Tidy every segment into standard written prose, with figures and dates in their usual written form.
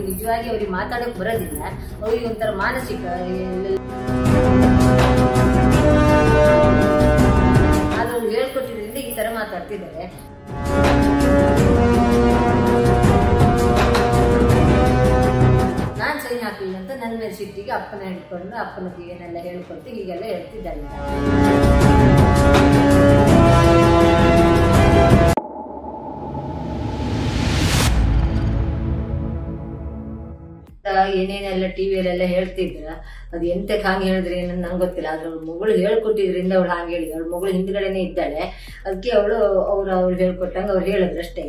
ನಿಜವಾಗಿ ಅವ್ರಿಗೆ ಮಾತಾಡೋಕೆ ಬರೋದಿಲ್ಲ. ಅವ್ರಿಗೆ ಒಂಥರ ಮಾನಸಿಕ ಆದ್ರೆ ಅವ್ರು ಹೇಳ್ಕೊಟ್ಟಿದ್ರಿಂದ ಈ ತರ ಮಾತಾಡ್ತಿದ್ದಾರೆ. ನಾನ್ ಸೈನ್ ಹಾಕಲಿಲ್ಲ ಅಂತ ನನ್ನ ಮೇಲೆ ಸಿಟ್ಟಿಗೆ ಅಪ್ಪನ ಹಿಡ್ಕೊಂಡು ಅಪ್ಪನಿಗೆ ಏನೆಲ್ಲ ಹೇಳ್ಕೊಟ್ಟು ಹೀಗೆಲ್ಲ ಹೇಳ್ತಿದ್ದಾರೆ. ಏನೇನೆಲ್ಲ ಟಿವಿಯಲ್ಲೆಲ್ಲ ಹೇಳ್ತಿದ್ರ ಅದು ಎಂತಕ್ಕೆ ಹಂಗೆ ಹೇಳಿದ್ರೆ ಏನಂತ ನಂಗೆ ಗೊತ್ತಿಲ್ಲ. ಆದ್ರೆ ಅವ್ಳ ಮಗಳು ಹೇಳ್ಕೊಟ್ಟಿದ್ರಿಂದ ಅವಳು ಹಂಗೆ ಹೇಳಿದ್ರು. ಅವಳ ಮಗಳು ಹಿಂದ್ಗಡೆನೆ ಇದ್ದಾಳೆ. ಅದಕ್ಕೆ ಅವ್ರು ಹೇಳ್ಕೊಟ್ಟಂಗೆ ಅವ್ರು ಹೇಳಿದ್ರು ಅಷ್ಟೇ.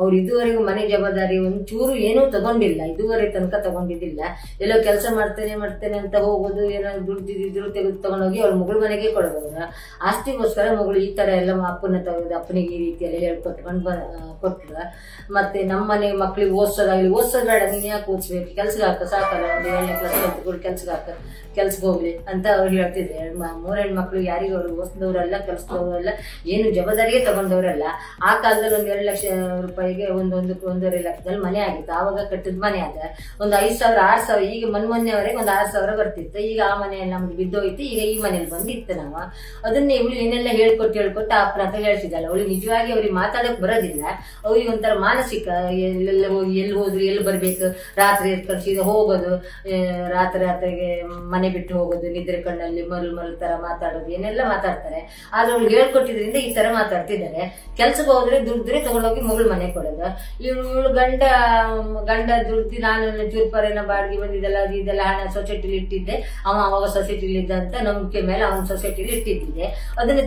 ಅವ್ರು ಇದುವರೆಗೂ ಮನೆ ಜವಾಬ್ದಾರಿ ಒಂಚೂರು ಏನೂ ತಗೊಂಡಿಲ್ಲ, ಇದುವರೆಗೆ ತನಕ ತಗೊಂಡಿದ್ದಿಲ್ಲ. ಎಲ್ಲೋ ಕೆಲಸ ಮಾಡ್ತೇನೆ ಅಂತ ಹೋಗೋದು, ಏನೋ ದುಡ್ದಿದ್ರು ತೆಗೆದು ತಗೊಂಡೋಗಿ ಅವ್ಳ ಮಗಳ ಮನೆಗೆ ಕೊಡೋದವ್ರ ಆಸ್ತಿಗೋಸ್ಕರ ಮಗಳು ಈ ತರ ಎಲ್ಲ ಅಪ್ಪನ ತೆಗೆದು ಅಪ್ಪನಿಗೆ ಈ ರೀತಿಯಲ್ಲಿ ಹೇಳ್ಕೊಟ್ಕೊಂಡು ಕೊಟ್ಟರು. ಮತ್ತೆ ನಮ್ಮ ಮನೆ ಮಕ್ಳಿಗೆ ಓದಿಸೋದಾಗ್ಲಿ, ಓದಿಸೋದು ಬೇಡ, ನೀನ್ ಯಾಕೆ ಓದಿಸ್ಬೇಕು, ಕೆಲ್ಸಕ್ಕೆ ಹಾಕ ಸಾಕಲ್ಲ, ಒಂದು 7ನೇ ಕ್ಲಾಸ್ ಕಲ್ತ್ಕೊಂಡು ಕೆಲ್ಸಕ್ಕೆ ಹೋಗ್ಲಿ ಅಂತ ಅವ್ರು ಹೇಳ್ತಿದ್ರು. 3 ಹೆಣ್ಮಕ್ಳು ಯಾರಿಗೂ ಅವ್ರು ಓದಿಸಿದವರಲ್ಲ, ಕೆಲಸದವರಲ್ಲ, ಏನು ಜವಾಬ್ದಾರಿಗೆ ತಗೊಂಡವ್ರಲ್ಲ. ಆ ಕಾಲದಲ್ಲಿ ಒಂದು 2 ಲಕ್ಷ ರೂಪಾಯಿಗೆ ಒಂದೂವರೆ ಲಕ್ಷದಲ್ಲಿ ಮನೆ ಆಗಿತ್ತು. ಆವಾಗ ಕಟ್ಟಿದ ಮನೆ ಆದ ಒಂದು 5,000 6,000. ಈಗ ಮೊನ್ನೆವರೆಗೆ ಒಂದು 6,000 ಬರ್ತಿತ್ತು. ಈಗ ಆ ಮನೆ ನಮ್ದು ಬಿದ್ದೋಯ್ತು. ಈಗ ಈ ಮನೇಲಿ ಬಂದಿತ್ತು. ನಾವು ಅದನ್ನೇ ಇವಳು ಏನೆಲ್ಲ ಹೇಳ್ಕೊಟ್ಟು ಅಪ್ಪನ ಹತ್ರ ಹೇಳ್ತಿದ್ದಲ್ಲ. ಅವಳು ನಿಜವಾಗಿ ಅವ್ರಿಗೆ ಮಾತಾಡೋಕೆ ಬರೋದಿಲ್ಲ. ಅವ್ರಿಗೆ ಒಂಥರ ಮಾನಸಿಕ ಎಲ್ಲಿ ಹೋದ್ರು ಎಲ್ಲಿ ಬರ್ಬೇಕು, ರಾತ್ರಿ ಎತ್ಕೊಂಡು ಸೀದಾ ಹೋಗೋದು, ರಾತ್ರಿಗೆ ಮನೆ ಬಿಟ್ಟು ಹೋಗೋದು, ನಿದ್ರೆ ಕಣ್ಣಲ್ಲಿ ಮಲ್ ತರ ಮಾತಾಡೋದು, ಏನೆಲ್ಲ ಮಾತಾಡ್ತಾರೆ. ಆದ್ರೆ ಅವ್ಳು ಹೇಳ್ಕೊಟ್ಟಿದ್ರಿಂದ ಈ ತರ ಮಾತಾಡ್ತಿದ್ದಾರೆ. ಕೆಲ್ಸಕ್ಕೆ ಹೋದ್ರೆ ದುಡ್ದ್ರೆ ತಗೊಂಡೋಗಿ ಮಗಳು ಮನೆ ಕೊಡೋದು. ಇವಳು ಗಂಡ ದುಡ್ದು ನಾನು ಚೂರ್ಪರೇನ ಬಾಡಿಗೆ ಬಂದಿದ್ದೆಲ್ಲ ಇದೆಲ್ಲ ಹಣ ಸೊಸೈಟಿಲಿ ಇಟ್ಟಿದ್ದೆ. ಅವಾಗ ಸೊಸೈಟಿಲಿ ಇದ್ದಂತ ನಂಬಿಕೆ ಮೇಲೆ ಅವನ ಸೊಸೈಟಿಲಿ ಇಟ್ಟಿದ್ದಿದೆ. ಅದನ್ನು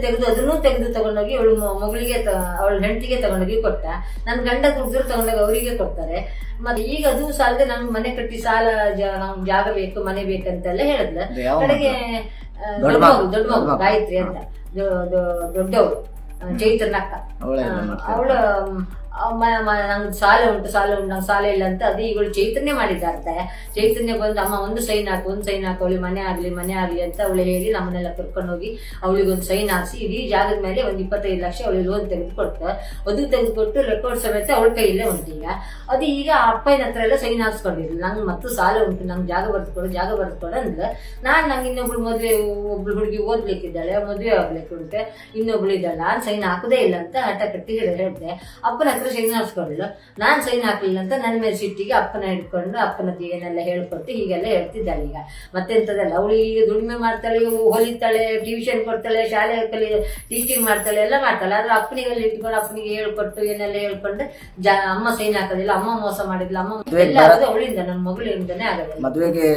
ತೆಗೆದು ತಗೊಂಡೋಗಿ ಅವಳು ಮಗಳಿಗೆ ಅವಳ ಹೆಂಡತಿಗೆ ತಗೊಂಡೋಗಿ ಕೊಟ್ಟ. ನನ್ ಗಂಡ ದುಡ್ದ್ರು ತಗೊಂಡೋಗಿ ಅವರಿಗೆ ಕೊಡ್ತಾರೆ. ಮತ್ತೆ ಈಗ ಅದು ಸಾಲದೆ ನಮ್ಗೆ ಮನೆ ಕಟ್ಟಿ ಸಾಲ ನಮ್ಗೆ ಜಾಗ ಬೇಕು, ಮನೆ ಬೇಕಂತೆಲ್ಲ ಹೇಳಿದ್ಲ. ಕಡೆಗೆ ದೊಡ್ಡ ಮಗು ಗಾಯತ್ರಿ ಅಂತ ದೊಡ್ಡವಳು ಚೈತ್ರನಕ್ಕ, ಅವಳು ನಂಗೆ ಸಾಲ ಉಂಟು ನಂಗೆ ಸಾಲ ಇಲ್ಲ ಅಂತ ಅದು ಈಗಳು ಚೈತನ್ಯ ಮಾಡಿದ್ದಾರಂತೆ. ಚೈತನ್ಯ ಬಂದು ಅಮ್ಮ ಒಂದು ಸೈನ್ ಹಾಕು ಅವಳಿಗೆ ಮನೆ ಆಗ್ಲಿ ಅಂತ ಅವಳು ಹೇಳಿ ನಮ್ಮನ್ನೆಲ್ಲ ಕರ್ಕೊಂಡು ಹೋಗಿ ಅವಳಿಗೆ ಒಂದು ಸೈನ್ ಹಾಕ್ಸಿ ಇಡೀ ಜಾಗದ ಮೇಲೆ ಒಂದು 25 ಲಕ್ಷ ಅವಳಿಗೆ ಲೋನ್ ತೆಗೆದುಕೊಟ್ಟು ರೆಕಾರ್ಡ್ ಸಮೇತ ಅವಳ ಕೈಯಲ್ಲೇ ಉಂಟು. ಈಗ ಅದು ಈಗ ಅಪ್ಪನ ಹತ್ರ ಎಲ್ಲ ಸೈನ್ ಹಾಕ್ಸ್ಕೊಂಡಿರ್ಲಿಲ್ಲ. ನಂಗೆ ಮತ್ತು ಸಾಲ ಉಂಟು, ನಂಗೆ ಜಾಗ ಬರೆದುಕೊಡು ಅಂದ್ರೆ ನಂಗೆ ಇನ್ನೊಬ್ಳು ಒಬ್ಳು ಹುಡುಗಿ ಓದ್ಲಿಕ್ಕಿದ್ದಾಳೆ, ಮದುವೆ ಆಗ್ಲಿಕ್ಕೆ ಉಂಟೆ, ಇನ್ನೊಬ್ಳು ಇದ್ದಾಳೆ, ನಾನು ಸೈನ್ ಹಾಕುದೇ ಇಲ್ಲ ಅಂತ ಹಠ ಕಟ್ಟಿ ಹೇಳಿದೆ. ಅಪ್ಪನ ಹತ್ರ ಸೈನ್ ಹಾಕ್ಸ್ಕೊಳ್ಳಿಲ್ಲ. ನಾನ್ ಸೈನ್ ಹಾಕ್ಲಿಲ್ಲ ಅಂತ ನನ್ನ ಮೇಲೆ ಸಿಟ್ಟಿಗೆ ಅಪ್ಪನ ಹಿಡ್ಕೊಂಡು ಅಪ್ಪನ ಏನೆಲ್ಲ ಹೇಳ್ಕೊಟ್ಟು ಹೀಗೆಲ್ಲ ಹೇಳ್ತಿದ್ದಾಳೆ. ಈಗ ಮತ್ತೆಂತದಲ್ಲ, ಅವಳು ಈಗ ದುಡಿಮೆ ಮಾಡ್ತಾಳೆ, ಹೊಲಿತಾಳೆ, ಟ್ಯೂಷನ್ ಕೊಡ್ತಾಳೆ, ಶಾಲೆ ಟೀಚಿಂಗ್ ಮಾಡ್ತಾಳೆ, ಎಲ್ಲ ಮಾಡ್ತಾಳೆ. ಆದ್ರೆ ಅಪ್ಪನಿಗೆಲ್ಲ ಇಟ್ಕೊಂಡು ಅಪ್ಪನಿಗೆ ಹೇಳ್ಕೊಟ್ಟು ಏನೆಲ್ಲ ಹೇಳ್ಕೊಂಡು ಅಮ್ಮ ಸೈನ್ ಹಾಕೋದಿಲ್ಲ, ಅಮ್ಮ ಮೋಸ ಮಾಡಿದ್ಲ, ಅಮ್ಮ ಎಲ್ಲ ಆಗೋದು ಅವಳಿಂದ, ನನ್ನ ಮಗಳಿಂದನೇ ಆಗೋದಿಲ್ಲ. ಮದುವೆಗೆ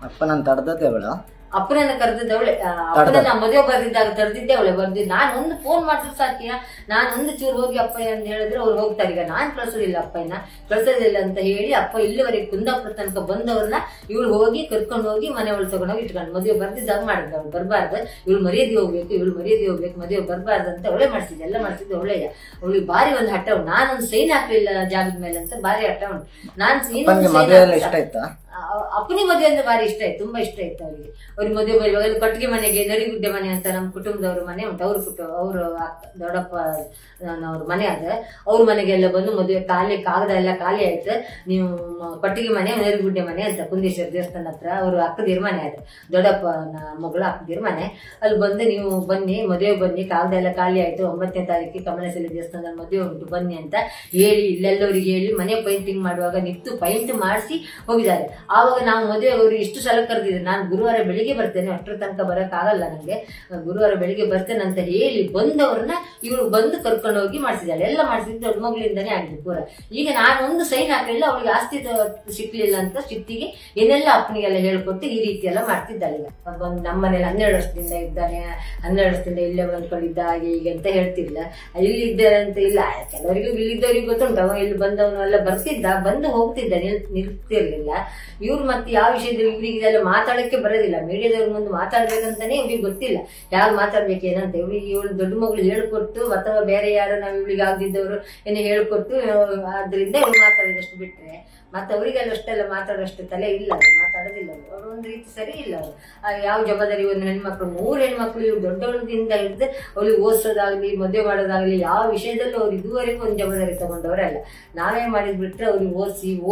ಅಪ್ಪನಂತ ತಡೆದದ್ದೇ ಅವಳ, ಅಪ್ಪನನ್ನ ಕರೆದಿದ್ದವಳೆ, ಅಪ್ಪನ ಮದುವೆ ಬರ್ದಿದ್ದಾಗ ತಡೆದಿದ್ದೆ ಅವಳೆ. ನಾನು ಒಂದು ಫೋನ್ ಮಾಡಿದ್ರು ಸಾಕಿಯ, ನಾನು ಒಂದು ಚೂರು ಹೋಗಿ ಅಪ್ಪಯ್ಯ ಅಂತ ಹೇಳಿದ್ರೆ ಅವ್ರು ಹೋಗ್ತಾರೆ. ಈಗ ನಾನ್ ಕಳ್ಸೋದಿಲ್ಲ, ಅಪ್ಪಯ್ಯನ ಕಳ್ಸೋದಿಲ್ಲ ಅಂತ ಹೇಳಿ ಅಪ್ಪ ಇಲ್ಲಿವರೆಗೆ ಕುಂದಾಪುರ ತನಕ ಬಂದವ್ರನ್ನ ಇವಳು ಹೋಗಿ ಕರ್ಕೊಂಡು ಹೋಗಿ ಮನೆ ಒಳಗೆ ತಗೊಂಡೋಗಿ ಇಟ್ಕೊಂಡು ಮದುವೆ ಬರ್ದಿದ್ದಾಗ ಮಾಡಿದ್ರು. ಅವ್ಳು ಬರ್ಬಾರ್ದು, ಇವಳು ಮರ್ಯಾದೆ ಹೋಗ್ಬೇಕು, ಮದುವೆ ಬರ್ಬಾರ್ದು ಅಂತ ಅವಳೇ ಮಾಡ್ತಿದ್ದೆ, ಎಲ್ಲ ಮಾಡ್ತಿದ್ದೆ ಅವಳೆಯ. ಅವಳಿಗೆ ಬಾರಿ ಒಂದು ಹಠ ಉಂಟು. ನಾನೊಂದು ಸೈನ್ ಹಾಕ್ಲಿಲ್ಲ ಜಾಗದ ಮೇಲೆ ಅಂತ ಬಾರಿ ಹಠ ಉಂಟು. ಅಪ್ಪನಿಗೆ ಮದುವೆ ಅಂದ್ರೆ ಬಾರಿ ಇಷ್ಟ ಆಯ್ತು, ತುಂಬಾ ಇಷ್ಟ ಆಯ್ತು ಅವ್ರಿಗೆ ಮದುವೆ ಬರುವಾಗ ಕಟ್ಟಿಗೆ ಮನೆಗೆ ನರಿಗುಡ್ಡೆ ಮನೆ ಅಂತ ನಮ್ಮ ಕುಟುಂಬದವ್ರ ಮನೆ ಉಂಟು. ಅವರು ದೊಡ್ಡಪ್ಪ ಅವ್ರ ಮನೆ ಅದ. ಅವ್ರ ಮನೆಗೆಲ್ಲ ಬಂದು ಮದುವೆ ಕಾಗದ ಎಲ್ಲ ಖಾಲಿ ಆಯ್ತು. ನೀವು ಕಟ್ಟಿಗೆ ಮನೆ ನರಿಗುಡ್ಡೆ ಮನೆ ಅಂತ ಕುಂದೇಶ್ವರ ದೇವಸ್ಥಾನ ಹತ್ರ ಅವ್ರ ಅಕ್ಕದಿರ ಮನೆ ಅದ, ದೊಡ್ಡಪ್ಪನ ಮಗಳ ಅಕ್ಕದಿರ ಮನೆ. ಅಲ್ಲಿ ಬಂದು ನೀವು ಬನ್ನಿ, ಮದುವೆ ಬನ್ನಿ, ಕಾಗದ ಎಲ್ಲ ಖಾಲಿ ಆಯ್ತು, 9ನೇ ತಾರೀಕಿಗೆ ಕಮಲಶಿಲೆ ದೇವಸ್ಥಾನದಲ್ಲಿ ಮದುವೆ ಉಂಟು ಬನ್ನಿ ಅಂತ ಹೇಳಿ ಇಲ್ಲೆಲ್ಲವರಿಗೆ ಹೇಳಿ ಮನೆ ಪೈಂಟಿಂಗ್ ಮಾಡುವಾಗ ನಿಂತು ಪೈಂಟ್ ಮಾಡಿಸಿ ಹೋಗಿದ್ದಾರೆ. ಆವಾಗ ನಾವು ಮದುವೆ ಅವ್ರಿಗೆ ಇಷ್ಟು ಸಲ ಕರೆದಿದ್ರು. ನಾನು ಗುರುವಾರ ಬೆಳಿಗ್ಗೆ ಬರ್ತೇನೆ, ಅಷ್ಟರ ತನಕ ಬರಕ್ ಆಗಲ್ಲ ನಂಗೆ, ಗುರುವಾರ ಬೆಳಿಗ್ಗೆ ಬರ್ತೇನೆ ಅಂತ ಹೇಳಿ ಬಂದವ್ರನ್ನ ಇವಳು ಬಂದು ಕರ್ಕೊಂಡು ಹೋಗಿ ಮಾಡಿಸಿದ್ದಾಳೆ. ಎಲ್ಲ ಮಾಡಿಸಿದ್ದು ದೊಡ್ಡ ಮಗಳಿಂದಾನೇ ಆಗಿದೆ ಪೂರ. ಈಗ ನಾನೊಂದು ಸೈನ್ ಹಾಕಲಿಲ್ಲ, ಅವಳಿಗೆ ಆಸ್ತಿ ಸಿಕ್ಲಿಲ್ಲ ಅಂತ ಸಿಟ್ಟಿಗೆ ಏನೆಲ್ಲ ಅಪ್ಪನಿಗೆಲ್ಲ ಹೇಳ್ಕೊಟ್ಟು ಈ ರೀತಿ ಎಲ್ಲ ಮಾಡ್ತಿದ್ದಾಳೆ. ಈಗ ಬಂದು ನಮ್ಮನೇಲಿ 12 ವರ್ಷದಿಂದ ಇದ್ದಾನೆ, 12 ವರ್ಷದಿಂದ ಇಲ್ಲೇ ಬಂದ್ಕೊಂಡಿದ್ದ ಹಾಗೆ ಹೀಗೆ ಅಂತ ಹೇಳ್ತಿರ್ಲಿಲ್ಲ. ಇಲ್ಲಿದ್ದಾರೆ ಅಂತ ಇಲ್ಲ, ಕೆಲವರಿಗೂ ಇಲ್ಲಿದ್ದವರಿಗೆ ಗೊತ್ತುಂಟು. ಅವ ಇಲ್ಲಿ ಬಂದವನು ಎಲ್ಲ ಬರ್ತಿದ್ದ, ಬಂದು ಹೋಗ್ತಿದ್ದ, ನಿಲ್ತಿರ್ಲಿಲ್ಲ. ಇವ್ರು ಮತ್ತೆ ಯಾವ ವಿಷಯದಲ್ಲಿ ಇವ್ರಿಗೆ ಇದೆಲ್ಲ ಮಾತಾಡಕ್ಕೆ ಬರೋದಿಲ್ಲ. ಮೀಡಿಯಾದವ್ರ ಮುಂದೆ ಮಾತಾಡ್ಬೇಕಂತಾನೆ ಇವ್ರಿಗೆ ಗೊತ್ತಿಲ್ಲ ಯಾರು ಮಾತಾಡ್ಬೇಕು ಏನಂತ. ಇವಳು ದೊಡ್ಡ ಮಗಳು ಹೇಳ್ಕೊಟ್ಟು ಅಥವಾ ಬೇರೆ ಯಾರು ನಾವು ಇವಳಿಗೆ ಆಗದಿದ್ದವರು ಏನೋ ಹೇಳ್ಕೊಟ್ಟು ಆದ್ರಿಂದ ಇವ್ರು ಮಾತಾಡಿದಷ್ಟು ಬಿಟ್ರೆ ಮತ್ತೆ ಅವರಿಗೆಲ್ಲ ಅಷ್ಟೆಲ್ಲ ಮಾತಾಡೋಷ್ಟು ತಲೆ ಇಲ್ಲ, ಅವ್ರು ಮಾತಾಡೋದಿಲ್ಲ. ಅವ್ರು ಒಂದು ರೀತಿ ಸರಿ ಇಲ್ಲ. ಅವ್ರು ಯಾವ ಜವಾಬ್ದಾರಿ ಒಂದು ಹೆಣ್ಮಕ್ಳು 3 ಹೆಣ್ಮಕ್ಳು ಇವ್ರು ದೊಡ್ಡವಳದಿಂದ ಹಿಡಿದು ಅವಳಿಗೆ ಓದಿಸೋದಾಗ್ಲಿ ಮದುವೆ ಮಾಡೋದಾಗ್ಲಿ ಯಾವ ವಿಷಯದಲ್ಲೂ ಅವ್ರು ಇದುವರೆಗೂ ಒಂದು ಜವಾಬ್ದಾರಿ ತಗೊಂಡವರಲ್ಲ. ನಾವೇ ಮಾಡಿದ್ ಬಿಟ್ರೆ ಅವ್ರಿಗೆ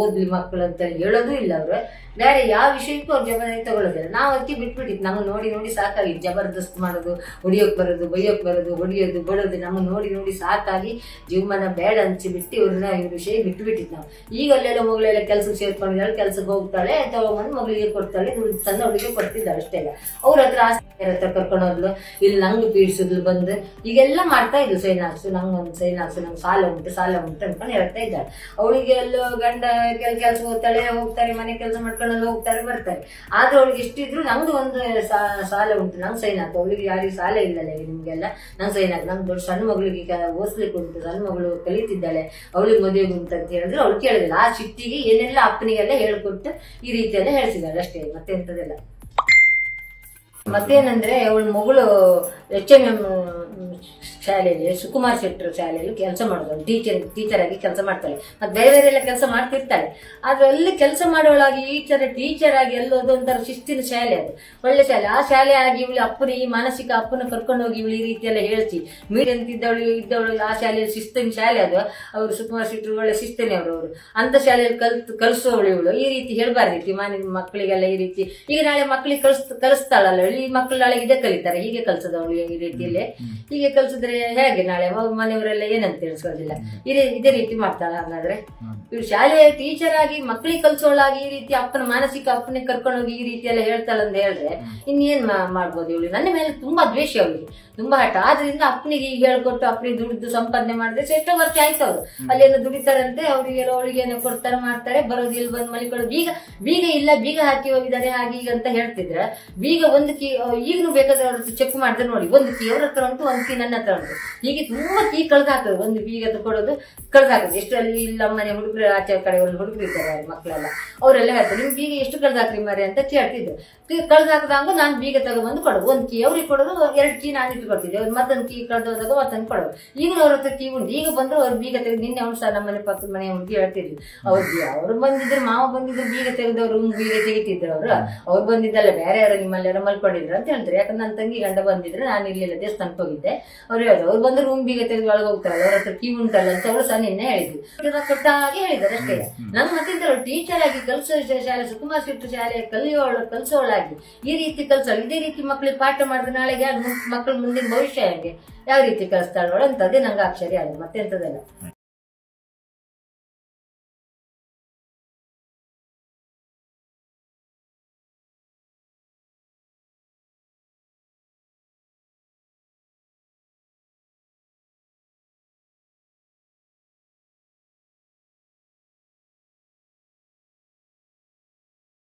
ಓದ್ಲಿ ಮಕ್ಕಳು ಅಂತ ಹೇಳೋದು ಇಲ್ಲ. ಅವ್ರು ಬೇರೆ ಯಾವ ವಿಷಯಕ್ಕೂ ಅವ್ರು ಜವಾಬ್ದಾರಿ ತಗೊಳ್ಳೋದಿಲ್ಲ. ನಾವು ಅದಕ್ಕೆ ಬಿಟ್ಬಿಟ್ಟಿತ್ತು. ನಮ್ಗೆ ನೋಡಿ ಸಾಕಾಗಿತ್ತು. ಜಬರ್ದಸ್ತ್ ಮಾಡೋದು, ಹೊಡಿಯೋಕ್ ಬರೋದು, ಬೈಯೋಕ್ ಬರೋದು, ಹೊಡಿಯೋದು ಬಡೋದು ನಮ್ಗೆ ನೋಡಿ ಸಾಕಾಗಿ ಜೀವಮಾನ ಬೇಡ ಅನ್ಸಿಬಿಟ್ಟು ಇವ್ರ ವಿಷಯ ಬಿಟ್ಬಿಟ್ಟಿತ್ತು ನಾವು. ಈಗ ಅಲ್ಲೆಲ್ಲ ಮಗಳೆಲ್ಲ ಕೆಲ್ಸಕ್ಕೆ ಸೇರ್ಕೊಂಡಿದ್ದಾಳೆ, ಕೆಲ್ಸಕ್ಕೆ ಹೋಗ್ತಾಳೆ, ತಗೊಂಬಂದು ಮಗಳಿಗೆ ಕೊಡ್ತಾಳೆ, ತಂದು ಅವಳಿಗೆ ಕೊಡ್ತಿದ್ದಾಳೆ ಅಷ್ಟೇ. ಅವ್ರ ಹತ್ರ ಹತ್ರ ಕರ್ಕೊಂಡು ಹೋದ್ಲು, ಇಲ್ಲಿ ನಂಗೆ ಪೀಡಿಸಿದ್ಲು ಬಂದು ಈಗೆಲ್ಲ ಮಾಡ್ತಾ ಇದ್ಲು. ಸೈನ್ ಹಾಕ್ಸು, ನಂಗೊಂದು ಸೈನ್ ಹಾಕ್ಸು, ನಂಗೆ ಸಾಲ ಉಂಟು ಅನ್ಕೊಂಡು ಹೇಳ್ತಾ ಇದ್ದಾಳೆ. ಅವಳಿಗೆ ಎಲ್ಲೋ ಗಂಡ ಕೆಲ್ಸ ಹೋಗ್ತಾರೆ, ಮನೆ ಕೆಲಸ ಮಾಡ್ಕೊಂಡು ಹೋಗ್ತಾರೆ ಬರ್ತಾರೆ. ಆದ್ರೆ ಅವಳಿಗೆ ಎಷ್ಟಿದ್ರು ನಂದು ಒಂದು ಸಾಲ ಉಂಟು, ನಂಗೆ ಸೈನ್ ಹಾಕು. ಅವಳಿಗೆ ಯಾರಿಗೆ ಸಾಲ ಇಲ್ಲಲ್ಲ ನಿಮ್ಗೆಲ್ಲ, ನಂಗೆ ಸೈನ್ ಹಾಕು. ನಂಗೆ ದೊಡ್ಡ ಸಣ್ಣ ಮಗಳಿಗೆ ಓದಿಸ್ಲಿಕ್ಕೆ ಉಂಟು, ಸಣ್ಣ ಮಗಳು ಕಲಿತಿದ್ದಾಳೆ, ಅವಳಿಗೆ ಮದುವೆ ಉಂಟು ಅಂತ ಹೇಳಿದ್ರೆ ಅವಳು ಕೇಳಿದಿಲ್ಲ. ಆ ಸಿಟ್ಟಿಗೆ ಏನೆಲ್ಲ ಅಪ್ಪನಿಗೆಲ್ಲ ಹೇಳ್ಕೊಟ್ಟು ಈ ರೀತಿಯೆಲ್ಲ ಹೇಳ್ತಿದ್ದಾಳೆ ಅಷ್ಟೇ, ಮತ್ತೆಂತದೆಲ್ಲ. ಮತ್ತೇನಂದ್ರೆ ಅವಳ ಮಗಳು HMM ಶಾಲೆಯಲ್ಲಿ ಸುಕುಮಾರ್ ಶೆಟ್ಟರ್ ಶಾಲೆಯಲ್ಲಿ ಕೆಲಸ ಮಾಡೋದು, ಟೀಚರ್ ಆಗಿ ಕೆಲಸ ಮಾಡ್ತಾಳೆ. ಮತ್ತೆ ಬೇರೆ ಎಲ್ಲ ಕೆಲಸ ಮಾಡ್ತಿರ್ತಾಳೆ. ಆದ್ರೆ ಅಲ್ಲಿ ಕೆಲಸ ಮಾಡೋಳಾಗಿ ಟೀಚರ್ ಆಗಿ ಎಲ್ಲೋದು ಒಂಥರ ಶಿಸ್ತಿನ ಶಾಲೆ, ಅದು ಒಳ್ಳೆ ಶಾಲೆ. ಆ ಶಾಲೆ ಆಗಿ ಇವಳು ಅಪ್ಪನ ಈ ಮಾನಸಿಕ ಅಪ್ಪನ ಕರ್ಕೊಂಡು ಹೋಗಿ ಇವಳು ಈ ರೀತಿ ಎಲ್ಲ ಹೇಳ್ತಿ ಮೀಡಿಯಾ ಇದ್ದವಳು ಆ ಶಾಲೆಯಲ್ಲಿ ಶಿಸ್ತಿನ ಶಾಲೆ ಅದು. ಅವರು ಸುಕುಮಾರ್ ಶೆಟ್ಟರ್ ಒಳ್ಳೆ ಶಿಸ್ತೇನೆ ಅವರು ಅಂತ ಶಾಲೆಯಲ್ಲಿ ಕಲಿಸೋವಳು ಇವಳು. ಈ ರೀತಿ ಹೇಳ್ಬಾರ್ದಿತ್ತು ಮಕ್ಕಳಿಗೆಲ್ಲ ಈ ರೀತಿ. ಈಗ ನಾಳೆ ಮಕ್ಕಳಿಗೆ ಕಲಿಸ್ತಾಳಲ್ಲ, ಈ ಮಕ್ಕಳು ನಾಳೆ ಇದೇ ಕಲಿತಾರೆ, ಹೀಗೆ ಕಲ್ಸದವಳು ಈ ರೀತಿಯಲ್ಲಿ. ಹೀಗೆ ಕಲ್ಸಿದ್ರೆ ಹೇಗೆ ನಾಳೆ ಮನೆಯವರೆಲ್ಲ ಏನಂತ ತಿಳಿಸೋದಿಲ್ಲ. ಇದೇ ರೀತಿ ಮಾಡ್ತಾಳ. ಹಾಗಾದ್ರೆ ಇವ್ರು ಶಾಲೆಯ ಟೀಚರ್ ಆಗಿ ಮಕ್ಕಳಿಗೆ ಕಲ್ಸೋಳಾಗಿ ಈ ರೀತಿ ಅಪ್ಪನ ಮಾನಸಿಕ ಅಪ್ಪನಿಗೆ ಕರ್ಕೊಂಡೋಗಿ ಈ ರೀತಿ ಎಲ್ಲ ಹೇಳ್ತಾಳಂತ ಹೇಳಿದ್ರೆ ಇನ್ನೇನ್ ಮಾಡ್ಬೋದು ಇವಳು. ನನ್ನ ಮೇಲೆ ತುಂಬಾ ದ್ವೇಷ ಅವಳಿಗೆ, ತುಂಬಾ ಹಠ. ಆದ್ರಿಂದ ಅಪ್ಪನಿಗೆ ಈಗ ಹೇಳ್ಕೊಟ್ಟು ಅಪ್ಪನಿಗೆ ದುಡಿದು ಸಂಪಾದನೆ ಮಾಡಿದ್ರೆ ಎಷ್ಟೋ ವರ್ಷ ಆಯ್ತು. ಅವ್ರು ಅಲ್ಲೇನೋ ದುಡಿತಾರಂತೆ, ಅವಳಿಗೇನೋ ಕೊಡ್ತಾರೆ ಮಾಡ್ತಾರೆ, ಬರೋದು ಇಲ್ಲಿ ಬಂದು ಮಲಿಕೊಳ್ಳೋದು. ಬೀಗ ಇಲ್ಲ, ಬೀಗ ಹಾಕಿ ಹೋಗಿದ್ದಾರೆ ಹಾಗೆ ಈಗ ಅಂತ ಹೇಳ್ತಿದ್ರೆ ಬೀಗ ಒಂದು ಕೀ ಈಗಲೂ ಬೇಕಾದ್ರೆ ಅವ್ರ ಚೆಕ್ ಮಾಡಿದ್ರೆ ನೋಡಿ, ಒಂದು ಕೀ ಅವ್ರ ಹತ್ರ ಉಂಟು, ಒಂದು ಕೀ ನನ್ನ ಹತ್ರ ಉಂಟು. ಹೀಗೆ ತುಂಬಾ ಕೀ ಕಳ್ದಾಕೋದು, ಒಂದು ಬೀಗ ಕೊಡೋದು ಕಳ್ದಾಕೋದು. ಎಷ್ಟರಲ್ಲಿ ಇಲ್ಲ ಮನೆ ಹುಡುಗರು ಆಚೆ ಕಡೆ ಒಂದು ಹುಡುಗರು ಇದ್ದಾರೆ ಮಕ್ಕಳೆಲ್ಲ, ಅವರೆಲ್ಲ ಹೇಳ್ತಾರೆ ನಿಮ್ ಬೀಗ ಎಷ್ಟು ಕಳ್ದಾಕ್ರಿ ಮಾರಿ ಅಂತ ಕೇಳ್ತಿದ್ರು. ಕಳ್ದಾಕದಂಗ ನಾನು ಬೀಗ ತಗೊಂಡ್ಬಂದು ಕೊಡೋದು, ಒಂದು ಕೀ ಅವ್ರಿಗೆ ಕೊಡೋದು, 2 ಕೀ ನಾನು ಇಟ್ಕೊಡ್ತಿದ್ದೆ. ಅವ್ರು ಮತ್ತೊಂದು ಕೀ ಕಳ್ದೋದಾಗ ಮತ್ತೊಂದು ಕೊಡೋದು. ಈಗಲೂ ಅವ್ರ ಹತ್ರ ಕೀ ಉಂಟು. ಈಗ ಬಂದ್ರು ಅವ್ರು ಬೀಗ ತೆಗೆದು ನಿನ್ನೆ ಅವ್ರು ಸಹ ನಮ್ಮನೆ ಪಕ್ಕದ ಮನೆ ಹುಡುಗಿ ಹೇಳ್ತಿದ್ವಿ. ಅವ್ರು ಬಂದಿದ್ರು, ಮಾವ ಬಂದಿದ್ರು, ಬೀಗ ತೆಗೆದವ್ರು ಬೀಗ ತೆಗಿತಿದ್ರು. ಅವ್ರು ಬಂದಿದ್ದಲ್ಲ ಬೇರೆ ಯಾರು ನಿಮ್ಮಲ್ಲೆಲ್ಲ ಮಲ್ಕೊಂಡಿದ್ರು ಅಂತ ಹೇಳ್ತಾರೆ. ಯಾಕಂದ್ರೆ ನನ್ನ ತಂಗಿ ಗಂಡ ಬಂದಿದ್ರೆ ನಾನು ಇರ್ಲಿಲ್ಲ, ದೇವಸ್ಥಾನಕ್ಕೆ ಹೋಗಿದ್ದೆ. ಅವ್ರು ಹೇಳಿದ್ರು ಅವ್ರು ಬಂದು ರೂಮ್ ಬೀಗ ತೆಗೆದು ಒಳಗೆ ಹೋಗ್ತಾರಲ್ಲ, ಅವ್ರ ಹತ್ರ ಕೀ ಉಂಟಲ್ಲ ಅಂತ ಅವ್ರು ಸಹ ನಿನ್ನೆ ಹೇಳಿದ್ರು. ಕೊಟ್ಟಾಗೆ ಹೇಳಿದ್ದಾರೆ ಅಷ್ಟೇ. ನಮ್ಮ ಮತ್ತಿದ್ರು ಟೀಚರ್ ಆಗಿ ಕಲ್ಸೋ ಶಾಲೆ ಸುಕುಮಾರ್ ಶೆಟ್ಟರ್ ಶಾಲೆ ಕಲ್ಸೋಳಾಗಿ ಈ ರೀತಿ ಕಲ್ಸೋಳು. ಇದೇ ರೀತಿ ಮಕ್ಳಿಗೆ ಪಾಠ ಮಾಡಿದ್ರೆ ನಾಳೆಗೆ ಮಕ್ಕಳ ಮುಂದಿನ ಭವಿಷ್ಯ ಹೆಂಗೆ ಯಾವ ರೀತಿ ಕಲಿಸ್ತಾಳೋಳು ಅಂತ ಅದೇ ನಂಗೆ ಆಶ್ಚರ್ಯ ಆಗಿದೆ, ಮತ್ತೆಂತದಲ್ಲ.